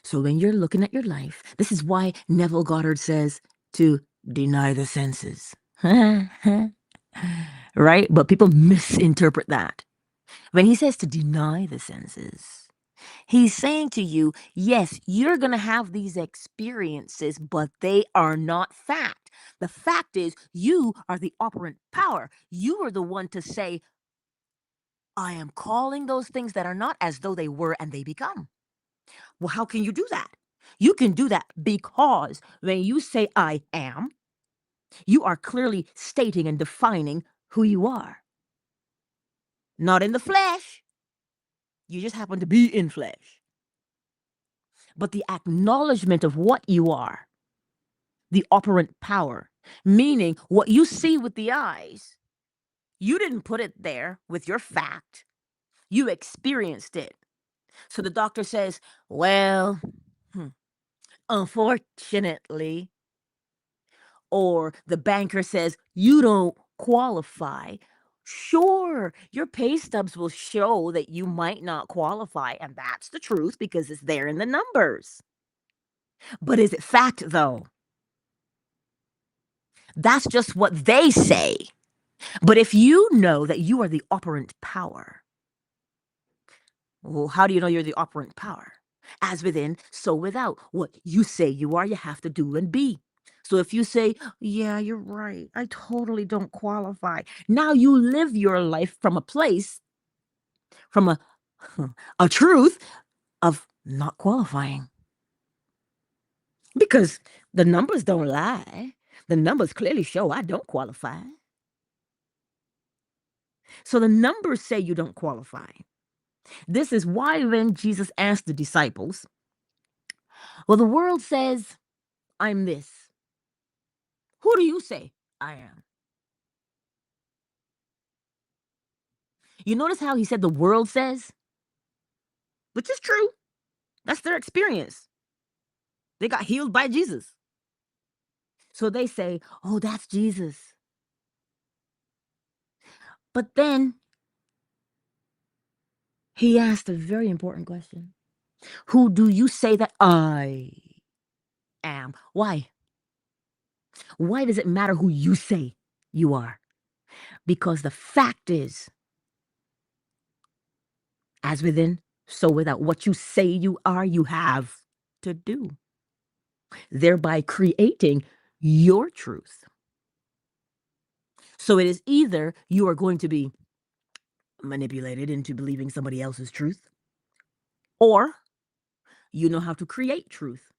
So when you're looking at your life, this is why Neville Goddard says to deny the senses. Right? But people misinterpret that. When he says to deny the senses, he's saying to you, yes, you're going to have these experiences, but they are not fact. The fact is, you are the operant power. You are the one to say, I am calling those things that are not as though they were and they become. Well, how can you do that? You can do that because when you say I am, you are clearly stating and defining who you are. Not in the flesh. You just happen to be in flesh. But the acknowledgement of what you are, the operant power, meaning what you see with the eyes, you didn't put it there with your fact. You experienced it. So the doctor says, well, unfortunately, or the banker says, you don't qualify. Sure, your pay stubs will show that you might not qualify, and that's the truth because it's there in the numbers. But is it fact, though? That's just what they say. But if you know that you are the operant power, well, how do you know you're the operant power? As within, so without. What you say you are, you have to do and be. So if you say, yeah, you're right, I totally don't qualify. Now you live your life from a place, from a truth of not qualifying. Because the numbers don't lie. The numbers clearly show I don't qualify. So the numbers say you don't qualify. This is why when Jesus asked the disciples, well, the world says I'm this. Who do you say I am? You notice how he said the world says? Which is true. That's their experience. They got healed by Jesus. So they say, oh, that's Jesus. But then he asked a very important question. Who do you say that I am? Why? Why does it matter who you say you are? Because the fact is, as within, so without. What you say you are, you have to do, thereby creating your truth. So it is either you are going to be manipulated into believing somebody else's truth, or you know how to create truth.